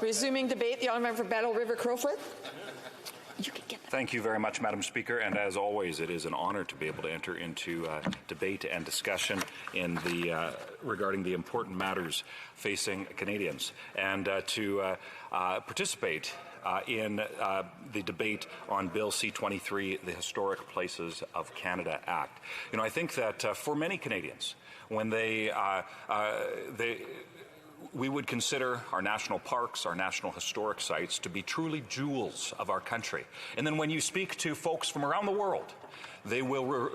Resuming debate, the honourable member for Battle River Crowfoot. You can get that. Thank you very much, Madam Speaker, and as always, it is an honour to be able to enter into debate and discussion in regarding the important matters facing Canadians, and to participate in the debate on Bill C-23, the Historic Places of Canada Act. You know, I think that for many Canadians, when we would consider our national parks, our national historic sites to be truly jewels of our country. And then when you speak to folks from around the world, they will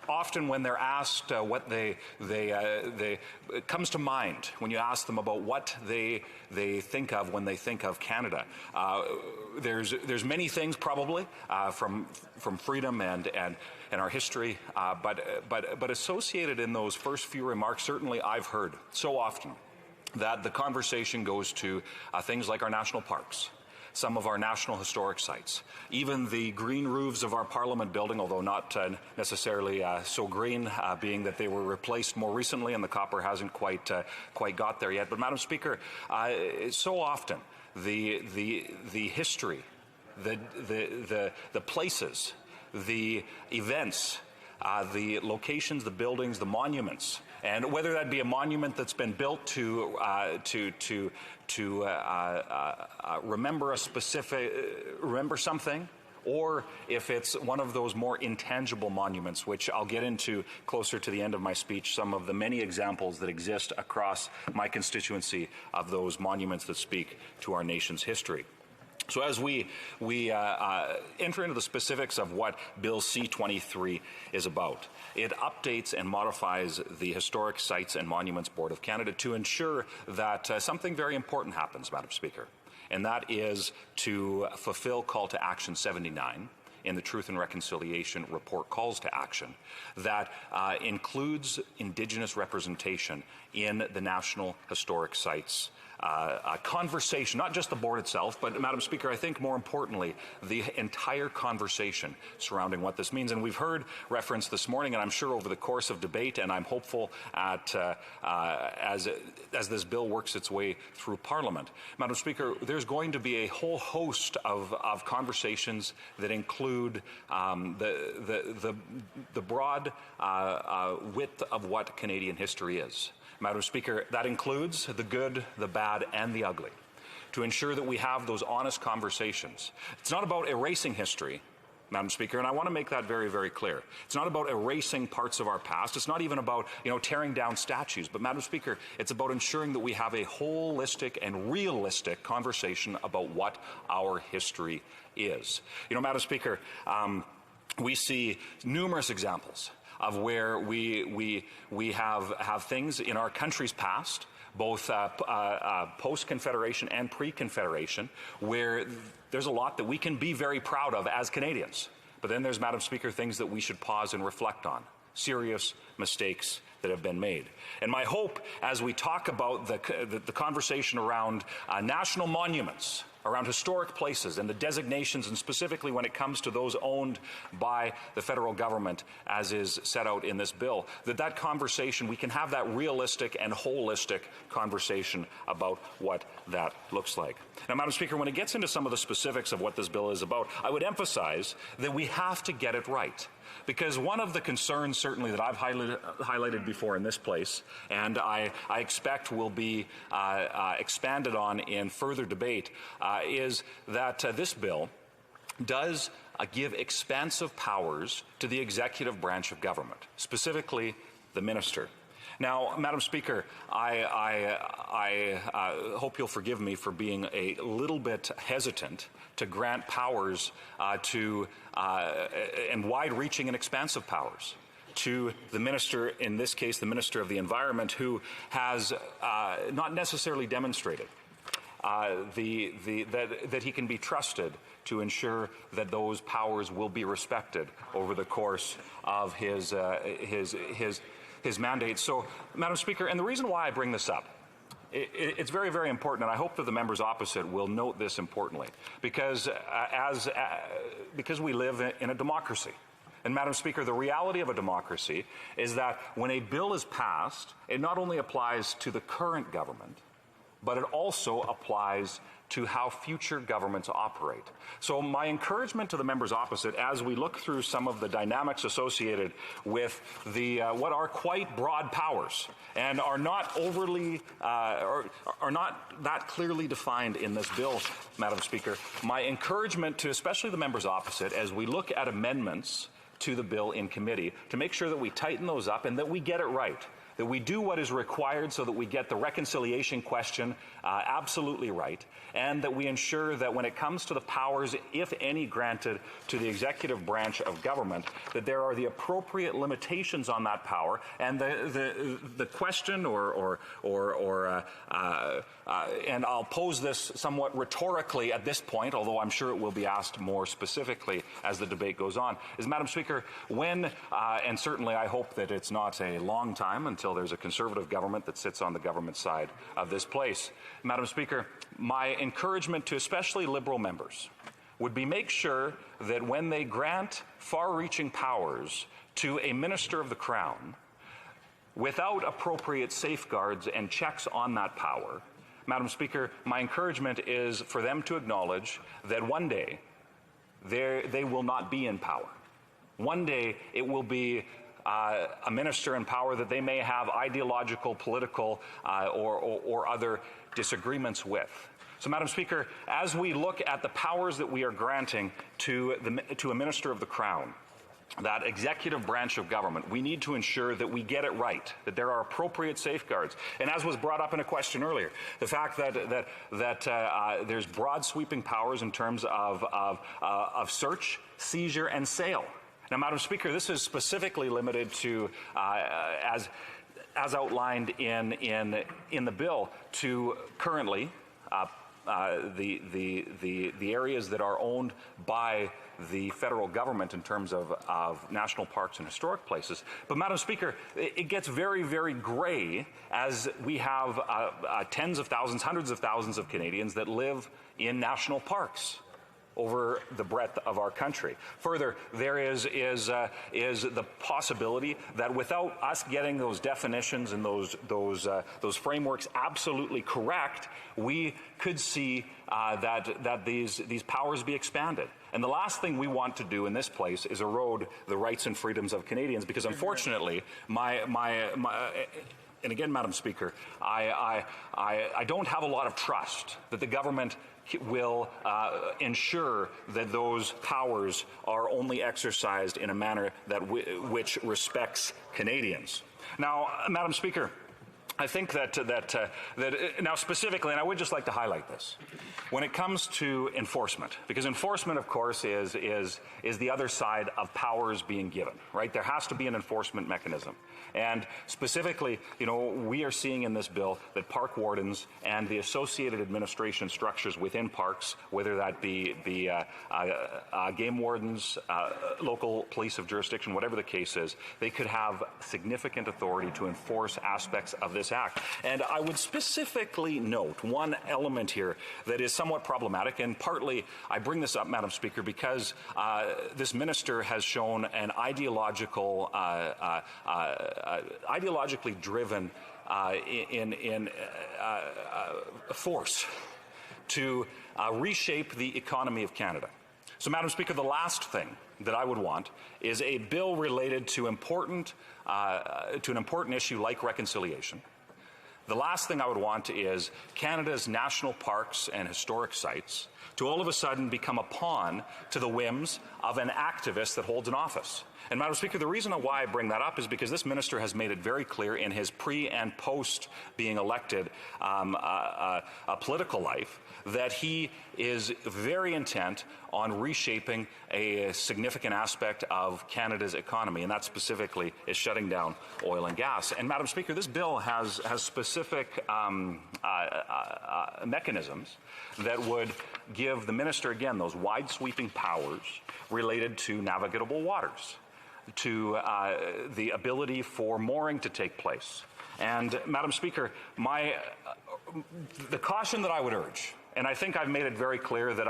often, when they're asked what it comes to mind when you ask them about what they think of when they think of Canada. There's many things probably from freedom and our history, but associated in those first few remarks, certainly I've heard so often that the conversation goes to things like our national parks, some of our national historic sites, even the green roofs of our Parliament building, although not necessarily so green, being that they were replaced more recently and the copper hasn't quite got there yet. But Madam Speaker, so often the history, the places, the events, the locations, the buildings, the monuments, and whether that be a monument that's been built to remember remember something, or if it's one of those more intangible monuments, which I'll get into closer to the end of my speech, some of the many examples that exist across my constituency of those monuments that speak to our nation's history. So as we enter into the specifics of what Bill C-23 is about, it updates and modifies the Historic Sites and Monuments Board of Canada to ensure that something very important happens, Madam Speaker, and that is to fulfill Call to Action 79 in the Truth and Reconciliation Report Calls to Action that includes Indigenous representation in the National Historic Sites conversation, not just the board itself, but Madam Speaker, I think more importantly, the entire conversation surrounding what this means. And we've heard reference this morning, and I'm sure over the course of debate, and I'm hopeful as this bill works its way through Parliament. Madam Speaker, there's going to be a whole host of conversations that include the broad width of what Canadian history is. Madam Speaker, that includes the good, the bad, and the ugly, to ensure that we have those honest conversations. It's not about erasing history, Madam Speaker, and I want to make that very, very clear. It's not about erasing parts of our past. It's not even about, tearing down statues. But, Madam Speaker, it's about ensuring that we have a holistic and realistic conversation about what our history is. Madam Speaker, we see numerous examples of where we have things in our country's past, both post-Confederation and pre-Confederation, where there's a lot that we can be very proud of as Canadians. But then there's, Madam Speaker, things that we should pause and reflect on, serious mistakes that have been made. And my hope, as we talk about the conversation around national monuments, around historic places and the designations, and specifically when it comes to those owned by the federal government, as is set out in this bill, that conversation, we can have that realistic and holistic conversation about what that looks like. Now, Madam Speaker, when it gets into some of the specifics of what this bill is about, I would emphasize that we have to get it right. Because one of the concerns, certainly, that I've highlighted before in this place, and I expect will be expanded on in further debate, is that this bill does give expansive powers to the executive branch of government, specifically the minister. Now, Madam Speaker, I hope you'll forgive me for being a little bit hesitant to grant powers and wide-reaching and expansive powers to the minister, in this case, the Minister of the Environment, who has not necessarily demonstrated that he can be trusted to ensure that those powers will be respected over the course of his mandate. So, Madam Speaker, and the reason why I bring this up, it's very, very important, and I hope that the members opposite will note this importantly, because we live in a democracy. And, Madam Speaker, the reality of a democracy is that when a bill is passed, it not only applies to the current government, but it also applies to how future governments operate. So my encouragement to the members opposite, as we look through some of the dynamics associated with the what are quite broad powers and are not overly are not that clearly defined in this bill, Madam Speaker, my encouragement to especially the members opposite, as we look at amendments to the bill in committee, to make sure that we tighten those up and that we get it right, that we do what is required so that we get the reconciliation question absolutely right, and that we ensure that when it comes to the powers, if any, granted to the executive branch of government, that there are the appropriate limitations on that power, and the question and I'll pose this somewhat rhetorically at this point, although I'm sure it will be asked more specifically as the debate goes on, is, Madam Speaker, when, and certainly I hope that it's not a long time until there's a Conservative government that sits on the government side of this place. Madam Speaker, my encouragement to especially Liberal members would be make sure that when they grant far-reaching powers to a Minister of the Crown, without appropriate safeguards and checks on that power, Madam Speaker, my encouragement is for them to acknowledge that one day they will not be in power. One day it will be a minister in power that they may have ideological, political, or other disagreements with. So, Madam Speaker, as we look at the powers that we are granting to a Minister of the Crown, that executive branch of government, we need to ensure that we get it right, that there are appropriate safeguards. And as was brought up in a question earlier, the fact that there's broad sweeping powers in terms of search, seizure, and sale. Now, Madam Speaker, this is specifically limited to, as outlined in the bill, to currently the areas that are owned by the federal government in terms of national parks and historic places. But, Madam Speaker, it gets very, very gray as we have tens of thousands, hundreds of thousands of Canadians that live in national parks over the breadth of our country. Further, there is the possibility that without us getting those definitions and those frameworks absolutely correct, we could see that these powers be expanded. And the last thing we want to do in this place is erode the rights and freedoms of Canadians, because unfortunately, and again, Madam Speaker, I don't have a lot of trust that the government will ensure that those powers are only exercised in a manner which respects Canadians. Now, Madam Speaker, I think that now specifically, and I would just like to highlight this, when it comes to enforcement, because enforcement, of course, is the other side of powers being given, right? There has to be an enforcement mechanism. And specifically, we are seeing in this bill that park wardens and the associated administration structures within parks, whether that be game wardens, local police of jurisdiction, whatever the case is, they could have significant authority to enforce aspects of this act. And I would specifically note one element here that is somewhat problematic, and partly I bring this up, Madam Speaker, because this minister has shown an ideologically driven force to reshape the economy of Canada. So, Madam Speaker, the last thing that I would want is a bill related to an important issue like reconciliation. The last thing I would want is Canada's national parks and historic sites to all of a sudden become a pawn to the whims of an activist that holds an office. And, Madam Speaker, the reason why I bring that up is because this minister has made it very clear in his pre and post being elected political life that he is very intent on reshaping a significant aspect of Canada's economy, and that specifically is shutting down oil and gas. And, Madam Speaker, this bill has specific mechanisms that would give the minister, again, those wide-sweeping powers related to navigable waters, to the ability for mooring to take place. And, Madam Speaker, the caution that I would urge, and I think I've made it very clear that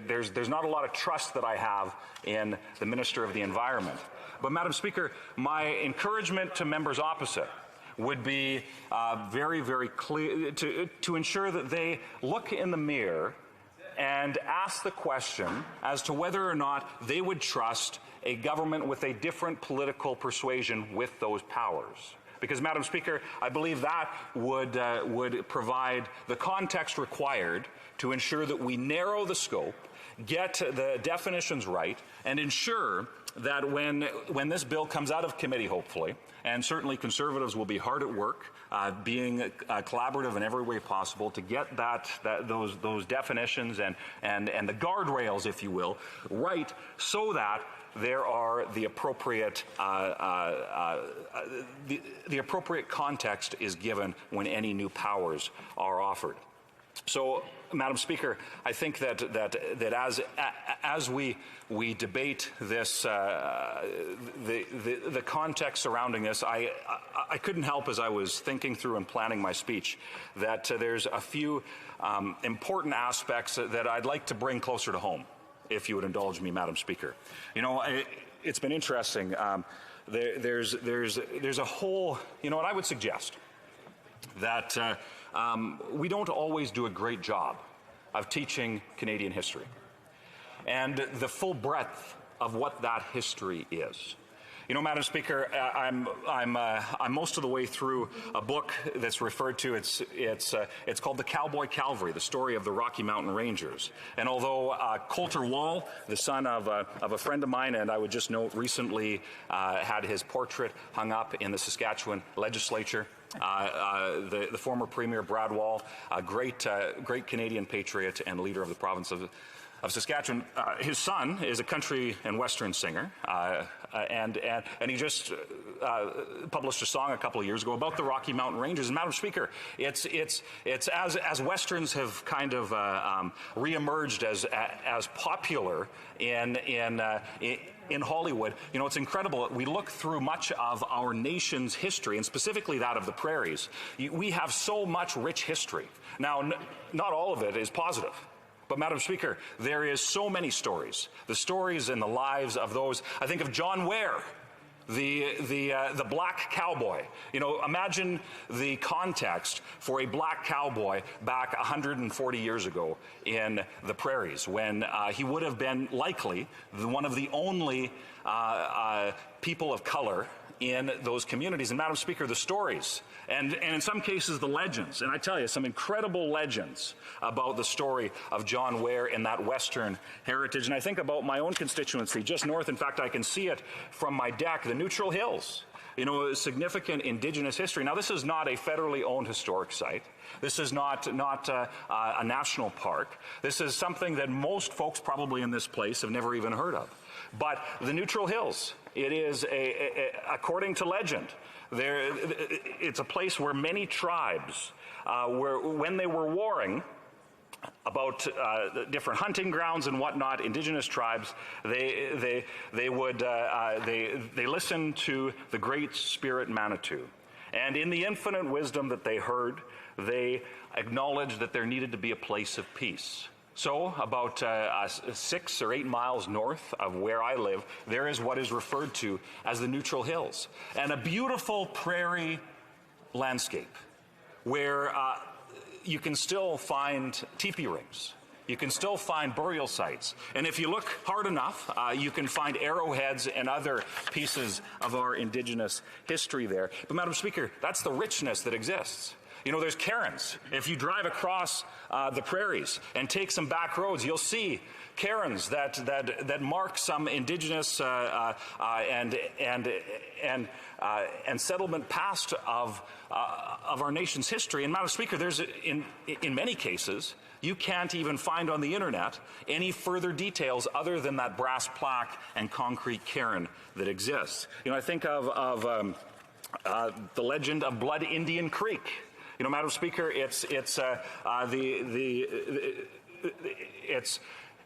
there's not a lot of trust that I have in the Minister of the Environment. But, Madam Speaker, my encouragement to members opposite would be very, very clear to ensure that they look in the mirror and ask the question as to whether or not they would trust a government with a different political persuasion with those powers. Because, Madam Speaker, I believe that would provide the context required to ensure that we narrow the scope, get the definitions right, and ensure that when this bill comes out of committee, hopefully, and certainly Conservatives will be hard at work, being collaborative in every way possible to get those definitions and the guardrails, if you will, right, so that there are the appropriate the appropriate context is given when any new powers are offered. So, Madam Speaker, I think that as we debate this, the context surrounding this, I couldn't help, as I was thinking through and planning my speech, that there's a few important aspects that I'd like to bring closer to home, if you would indulge me, Madam Speaker. You know, it's been interesting. There's a whole, you know, what I would suggest that we don't always do a great job of teaching Canadian history and the full breadth of what that history is. You know, Madam Speaker, I'm most of the way through a book that's referred to. It's called The Cowboy Cavalry: The Story of the Rocky Mountain Rangers. And although Colter Wall, the son of a friend of mine, and I would just note recently had his portrait hung up in the Saskatchewan legislature. The former Premier Brad Wall, a great Canadian patriot and leader of the province of Saskatchewan. His son is a country and western singer, and he just published a song a couple of years ago about the Rocky Mountain Rangers. And Madam Speaker, it's as westerns have kind of reemerged as popular in Hollywood. You know, it's incredible. We look through much of our nation's history, and specifically that of the prairies. We have so much rich history. Now, not all of it is positive. But, Madam Speaker, there is so many stories. The stories and the lives of those. I think of John Ware, the black cowboy. You know, imagine the context for a black cowboy back 140 years ago in the prairies, when he would have been likely one of the only people of color in those communities. And, Madam Speaker, the stories, and in some cases the legends, and I tell you, some incredible legends about the story of John Ware and that Western heritage. And I think about my own constituency, just north. In fact, I can see it from my deck, the Neutral Hills. You know, significant Indigenous history. Now, this is not a federally owned historic site. This is not a national park. This is something that most folks probably in this place have never even heard of. But the Neutral Hills, it is, according to legend, it's a place where many tribes, when they were warring about different hunting grounds and whatnot, Indigenous tribes, they listened to the Great Spirit Manitou. And in the infinite wisdom that they heard, they acknowledged that there needed to be a place of peace. So about 6 or 8 miles north of where I live, there is what is referred to as the Neutral Hills, and a beautiful prairie landscape where you can still find teepee rings. You can still find burial sites. And if you look hard enough, you can find arrowheads and other pieces of our Indigenous history there. But, Madam Speaker, that's the richness that exists. You know, there's cairns. If you drive across the prairies and take some back roads, you'll see cairns that mark some Indigenous and settlement past of our nation's history. And, Madam Speaker, there's in many cases you can't even find on the internet any further details other than that brass plaque and concrete cairn that exists. You know, I think of the legend of Blood Indian Creek. You know, Madam Speaker, it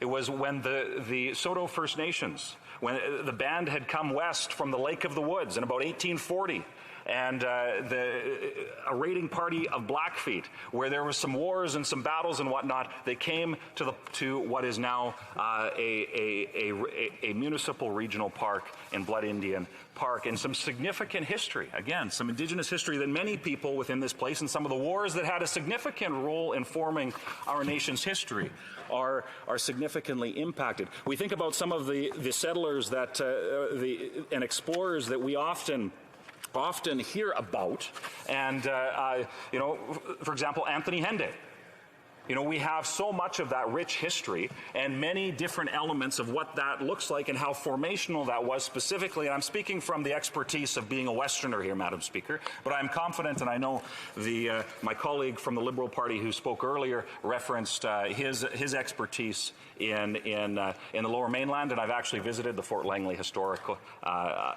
was when the Saulteaux First Nations, when the band had come west from the Lake of the Woods in about 1840, and a raiding party of Blackfeet, where there was some wars and some battles and whatnot. They came to what is now a municipal regional park in Blood Indian Park, and some significant history. Again, some Indigenous history that many people within this place, and some of the wars that had a significant role in forming our nation's history, are significantly impacted. We think about some of the settlers that and explorers that we often hear about, and you know, for example, Anthony Henday. You know, we have so much of that rich history and many different elements of what that looks like and how formational that was specifically. And I'm speaking from the expertise of being a Westerner here, Madam Speaker, but I'm confident, and I know my colleague from the Liberal Party who spoke earlier referenced his expertise in the Lower Mainland, and I've actually visited the Fort Langley historical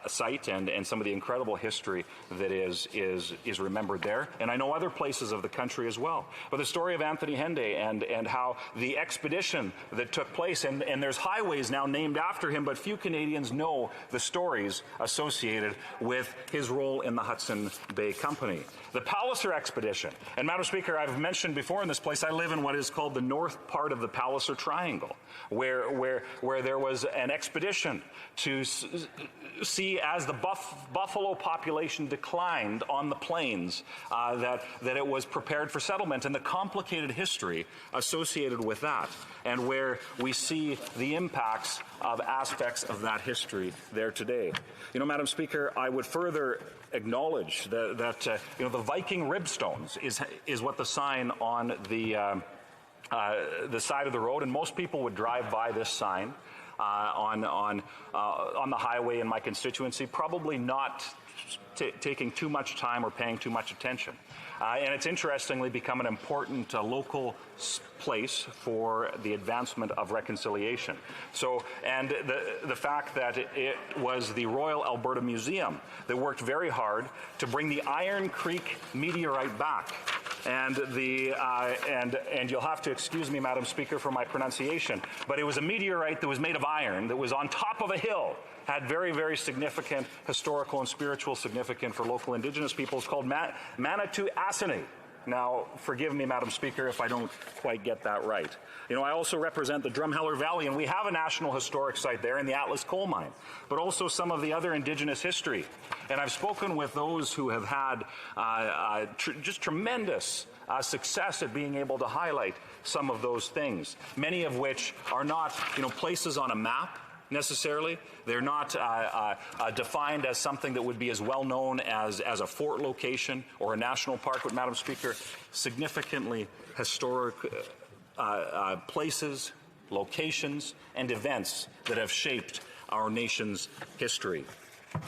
site and some of the incredible history that is remembered there. And I know other places of the country as well. But the story of Anthony Henday and how the expedition that took place, and there's highways now named after him, but few Canadians know the stories associated with his role in the Hudson Bay Company. The Palliser expedition, and Madam Speaker, I've mentioned before in this place, I live in what is called the north part of the Palliser Triangle, where there was an expedition to see as the buffalo population declined on the plains, that it was prepared for settlement, and the complicated history associated with that, and where we see the impacts of aspects of that history there today. You know, Madam Speaker, I would further acknowledge that you know, the Viking ribstones is what the sign on the side of the road, and most people would drive by this sign on the highway in my constituency, probably not taking too much time or paying too much attention. And it's interestingly become an important local place for the advancement of reconciliation. So, and the fact that it was the Royal Alberta Museum that worked very hard to bring the Iron Creek meteorite back. And and you'll have to excuse me, Madam Speaker, for my pronunciation, but it was a meteorite that was made of iron, that was on top of a hill, had very, very significant historical and spiritual significance for local Indigenous peoples, called Manitou Asini. Now, forgive me, Madam Speaker, if I don't quite get that right. You know, I also represent the Drumheller Valley, and we have a National Historic Site there in the Atlas Coal Mine, but also some of the other Indigenous history. And I've spoken with those who have had just tremendous success at being able to highlight some of those things, many of which are not, you know, places on a map necessarily. They're not defined as something that would be as well known as a fort location or a national park, but, Madam Speaker, significantly historic places, locations, and events that have shaped our nation's history.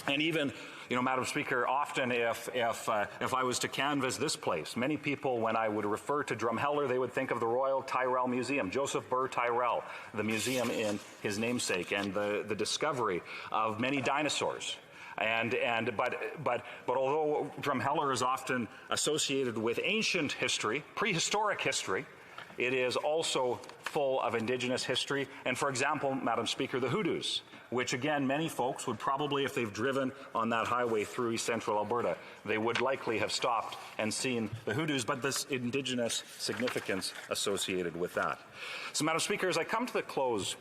And even, you know, Madam Speaker, often if I was to canvass this place, many people, when I would refer to Drumheller, they would think of the Royal Tyrrell Museum, Joseph Burr Tyrrell, the museum in his namesake, and the discovery of many dinosaurs. But although Drumheller is often associated with ancient history, prehistoric history, it is also full of Indigenous history. And for example, Madam Speaker, the hoodoos, which again, many folks would probably, if they've driven on that highway through East Central Alberta, they would likely have stopped and seen the hoodoos, but this Indigenous significance associated with that. So, Madam Speaker, as I come to the close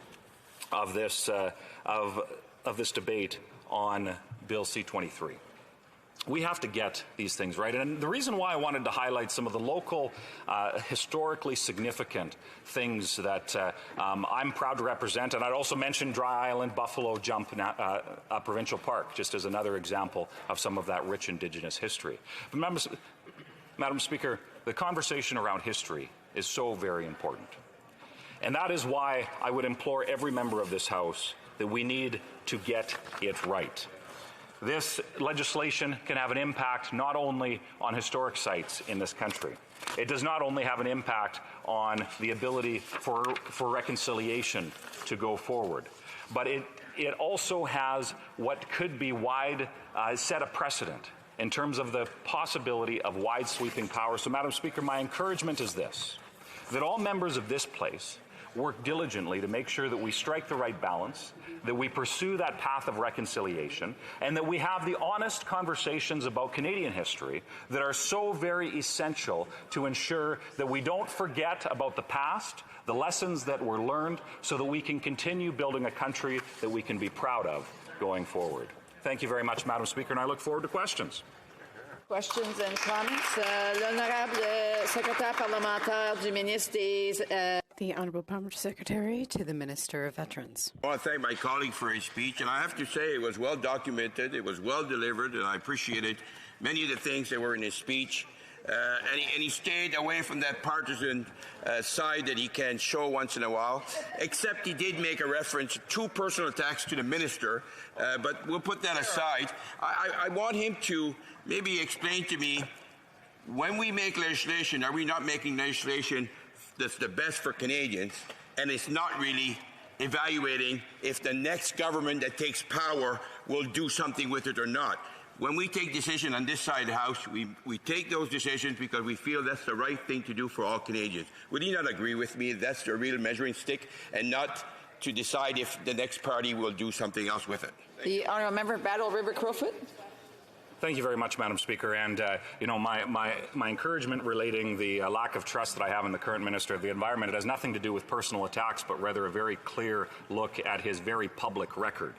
of this debate on Bill C-23, we have to get these things right. And the reason why I wanted to highlight some of the local, historically significant things that I'm proud to represent, and I'd also mention Dry Island Buffalo Jump Provincial Park, just as another example of some of that rich Indigenous history. But Madam Speaker, the conversation around history is so very important. And that is why I would implore every member of this House that we need to get it right. This legislation can have an impact not only on historic sites in this country. It does not only have an impact on the ability for reconciliation to go forward, but it also has what could be set a precedent in terms of the possibility of wide sweeping power. So, Madam Speaker, my encouragement is this, that all members of this place work diligently to make sure that we strike the right balance, that we pursue that path of reconciliation, and that we have the honest conversations about Canadian history that are so very essential to ensure that we don't forget about the past, the lessons that were learned, so that we can continue building a country that we can be proud of going forward. Thank you very much, Madam Speaker, and I look forward to questions. Questions and comments. L'honorable secrétaire parlementaire du ministre des... The Honourable Parliamentary Secretary to the Minister of Veterans. I want to thank my colleague for his speech, and I have to say it was well documented, it was well delivered, and I appreciated many of the things that were in his speech. And he stayed away from that partisan side that he can show once in a while, except he did make a reference to personal attacks to the minister, but we'll put that aside. I want him to maybe explain to me, when we make legislation, are we not making legislation that's the best for Canadians, and it's not really evaluating if the next government that takes power will do something with it or not? When we take decisions on this side of the House, we take those decisions because we feel that's the right thing to do for all Canadians. Would you not agree with me that that's the real measuring stick, and not to decide if the next party will do something else with it? The Honourable Member Battle River Crowfoot. Thank you very much, Madam Speaker. And, my encouragement relating the lack of trust that I have in the current Minister of the Environment, it has nothing to do with personal attacks, but rather a very clear look at his very public record.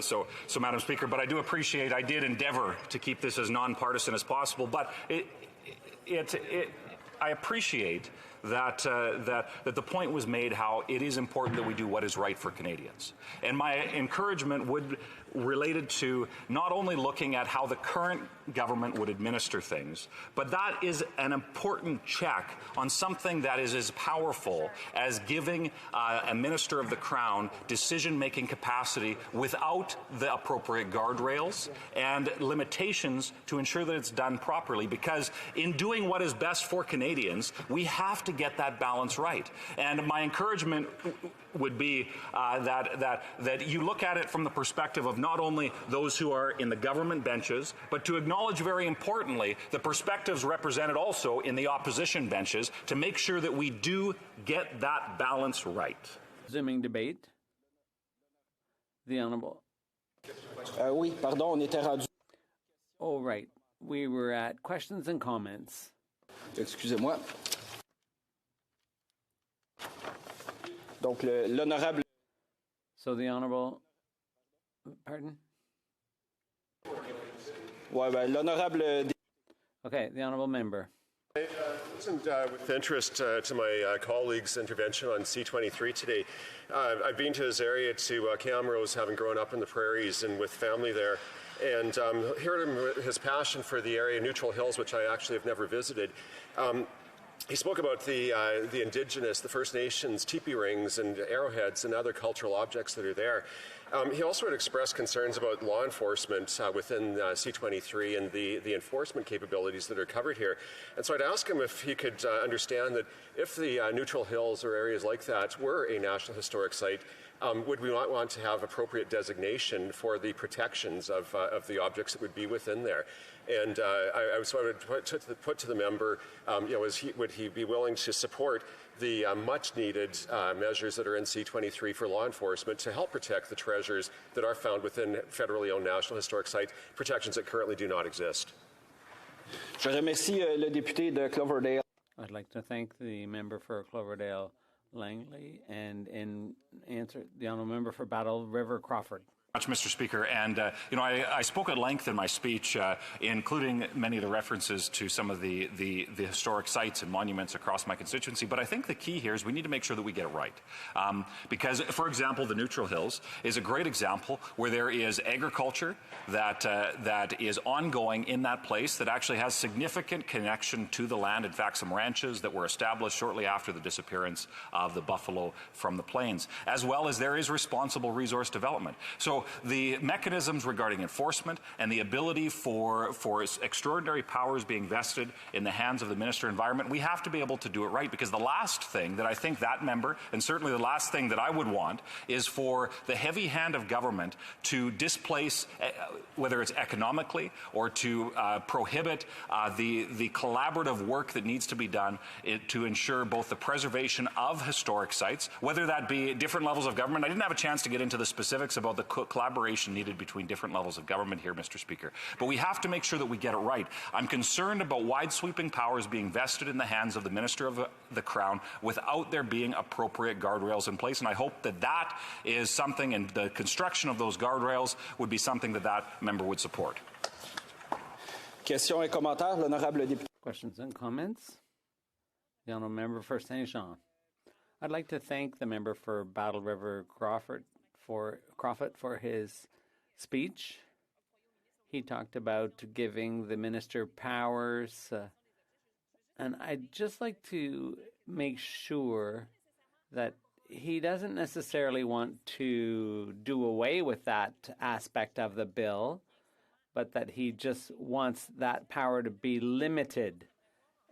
So, Madam Speaker, but I do appreciate, I did endeavor to keep this as nonpartisan as possible, but I appreciate that the point was made how it is important that we do what is right for Canadians. And my encouragement would related to not only looking at how the current government would administer things, but that is an important check on something that is as powerful as giving a Minister of the Crown decision-making capacity without the appropriate guardrails and limitations to ensure that it's done properly. Because in doing what is best for Canadians, we have to get that balance right. And my encouragement would be that you look at it from the perspective of not only those who are in the government benches, but to acknowledge very importantly the perspectives represented also in the opposition benches to make sure that we do get that balance right. Resuming debate. The Honourable. Oui, pardon, on était rendu. Oh, right. We were at questions and comments. Excusez-moi. Donc, l'honorable... So the Honourable... Pardon? Ouais, ben, l'honorable... Okay, the Honourable Member. I listened with interest to my colleague's intervention on C-23 today. I've been to his area, to Camrose, having grown up in the prairies and with family there, and heard his passion for the area, Neutral Hills, which I actually have never visited. He spoke about the Indigenous, the First Nations, teepee rings and arrowheads and other cultural objects that are there. He also had expressed concerns about law enforcement within C-23 and the enforcement capabilities that are covered here. And so I'd ask him if he could understand that if the Neutral Hills or areas like that were a National Historic Site, would we not want to have appropriate designation for the protections of the objects that would be within there? And I would put to the member, would he be willing to support the much-needed measures that are in C-23 for law enforcement to help protect the treasures that are found within federally owned National Historic Site, protections that currently do not exist? Je remercie le député de Cloverdale. I'd like to thank the member for Cloverdale Langley and in answer the Honourable Member for Battle River Crawford. Mr. Speaker, and I spoke at length in my speech, including many of the references to some of the historic sites and monuments across my constituency. But I think the key here is we need to make sure that we get it right, because, for example, the Neutral Hills is a great example where there is agriculture that is ongoing in that place that actually has significant connection to the land. In fact, some ranches that were established shortly after the disappearance of the buffalo from the plains, as well as there is responsible resource development. So the mechanisms regarding enforcement and the ability for extraordinary powers being vested in the hands of the Minister of Environment, we have to be able to do it right, because the last thing that I think that member, and certainly the last thing that I would want, is for the heavy hand of government to displace, whether it's economically or to prohibit the collaborative work that needs to be done to ensure both the preservation of historic sites, whether that be different levels of government. I didn't have a chance to get into the specifics about the collaboration needed between different levels of government here, Mr. Speaker, but we have to make sure that we get it right. I'm concerned about wide-sweeping powers being vested in the hands of the Minister of the Crown without there being appropriate guardrails in place, and I hope that that is something, and the construction of those guardrails would be something that that member would support. Questions et commentaires, l'honorable député. Questions and comments? The honourable member for Saint Jean. I'd like to thank the member for Battle River Crawford for his speech. He talked about giving the minister powers, and I'd just like to make sure that he doesn't necessarily want to do away with that aspect of the bill, but that he just wants that power to be limited.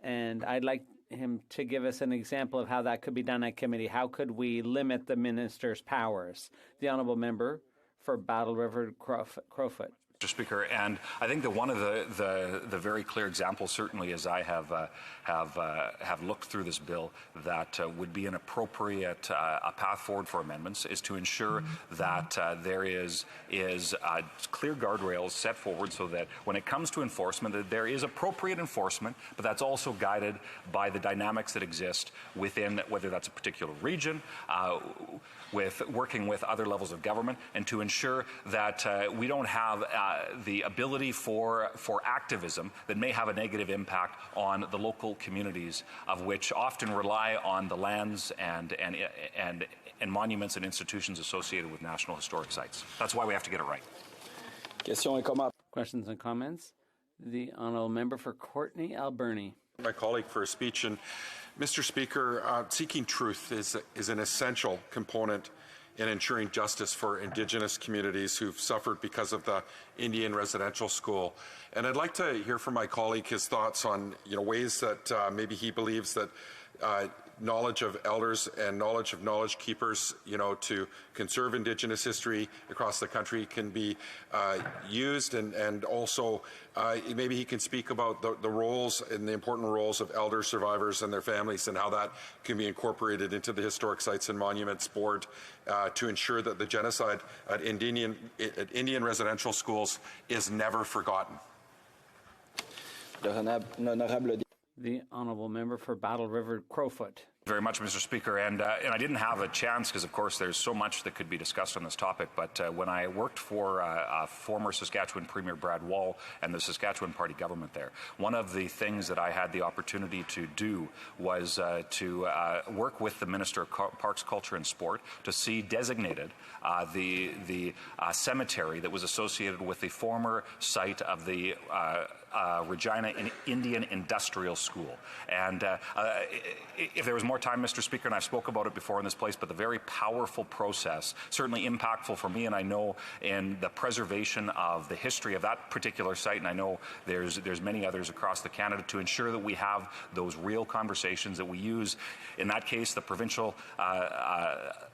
And I'd like him to give us an example of how that could be done at committee. How could we limit the minister's powers? The honourable member for Battle River Crowfoot. Mr. Speaker, and I think that one of the very clear examples, certainly as I have looked through this bill, that would be an appropriate a path forward for amendments is to ensure that there is clear guardrails set forward so that when it comes to enforcement, that there is appropriate enforcement, but that's also guided by the dynamics that exist within, whether that's a particular region, with working with other levels of government, and to ensure that we don't have the ability for activism that may have a negative impact on the local communities, of which often rely on the lands and monuments and institutions associated with National Historic Sites. That's why we have to get it right. Questions et commentaires. Questions and comments? The honourable member for Courtenay Alberni. My colleague for a speech. And Mr. Speaker, seeking truth is an essential component in ensuring justice for Indigenous communities who've suffered because of the Indian residential school. And I'd like to hear from my colleague his thoughts on ways that maybe he believes that knowledge of elders and knowledge of knowledge keepers, to conserve Indigenous history across the country can be used, and also maybe he can speak about the roles and the important roles of elder survivors and their families, and how that can be incorporated into the Historic Sites and Monuments Board to ensure that the genocide at Indian residential schools is never forgotten. The honourable member for Battle River Crowfoot. Very much, Mr. Speaker, and I didn't have a chance because, of course, there's so much that could be discussed on this topic, but when I worked for former Saskatchewan Premier Brad Wall and the Saskatchewan Party government there, one of the things that I had the opportunity to do was to work with the Minister of Parks, Culture and Sport to see designated the cemetery that was associated with the former site of the Regina Indian Industrial School. And if there was more time, Mr. Speaker, and I've spoke about it before in this place, but the very powerful process, certainly impactful for me, and I know in the preservation of the history of that particular site, and I know there's many others across the Canada, to ensure that we have those real conversations, that we use, in that case, the Provincial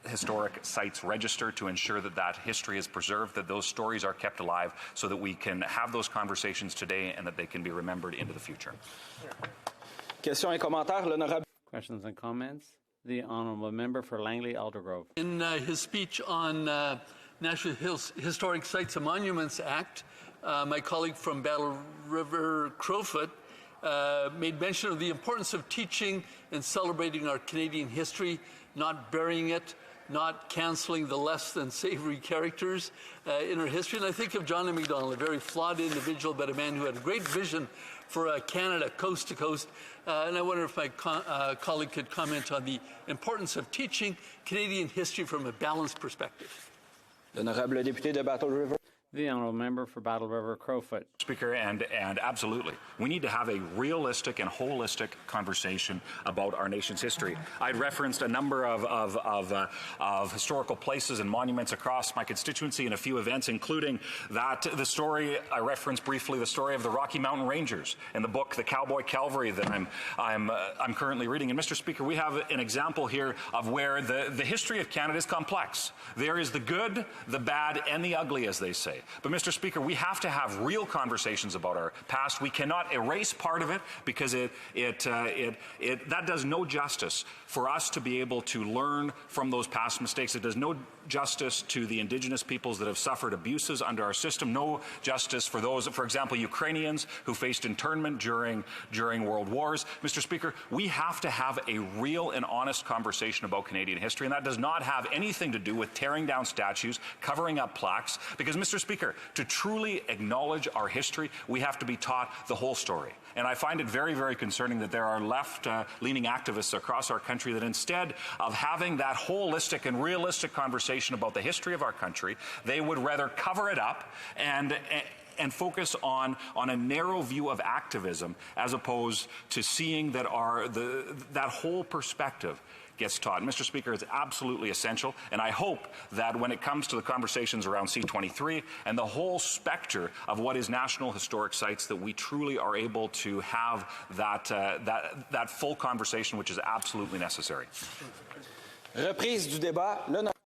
Historic Sites Register, to ensure that that history is preserved, that those stories are kept alive, so that we can have those conversations today and that they can be remembered into the future. Questions et commentaires, l'honorable. Questions and comments? The honourable member for Langley Aldergrove. In his speech on National Historic Sites and Monuments Act, my colleague from Battle River Crowfoot made mention of the importance of teaching and celebrating our Canadian history, not burying it, not cancelling the less than savory characters in our history. And I think of John A. Macdonald, a very flawed individual, but a man who had a great vision for Canada, coast to coast. And I wonder if my colleague could comment on the importance of teaching Canadian history from a balanced perspective. L'honorable député de Battle River. The honourable member for Battle River Crowfoot. Speaker, and absolutely, we need to have a realistic and holistic conversation about our nation's history. I'd referenced a number of historical places and monuments across my constituency in a few events, including the story I referenced briefly, the story of the Rocky Mountain Rangers in the book The Cowboy Calvary that I'm currently reading. And Mr. Speaker, we have an example here of where the history of Canada is complex. There is the good, the bad, and the ugly, as they say. But Mr. Speaker, we have to have real conversations about our past. We cannot erase part of it because that does no justice for us to be able to learn from those past mistakes. It does no justice to the Indigenous peoples that have suffered abuses under our system, no justice for those, for example, Ukrainians who faced internment during world wars. Mr. Speaker, we have to have a real and honest conversation about Canadian history, and that does not have anything to do with tearing down statues, covering up plaques, because, Mr. Speaker, to truly acknowledge our history, we have to be taught the whole story. And I find it very, very concerning that there are left-leaning activists across our country that instead of having that holistic and realistic conversation about the history of our country, they would rather cover it up and focus on a narrow view of activism as opposed to seeing that that whole perspective gets taught. Mr. Speaker, it's absolutely essential, and I hope that when it comes to the conversations around C-23 and the whole specter of what is National Historic Sites, that we truly are able to have that full conversation, which is absolutely necessary. Reprise du débat.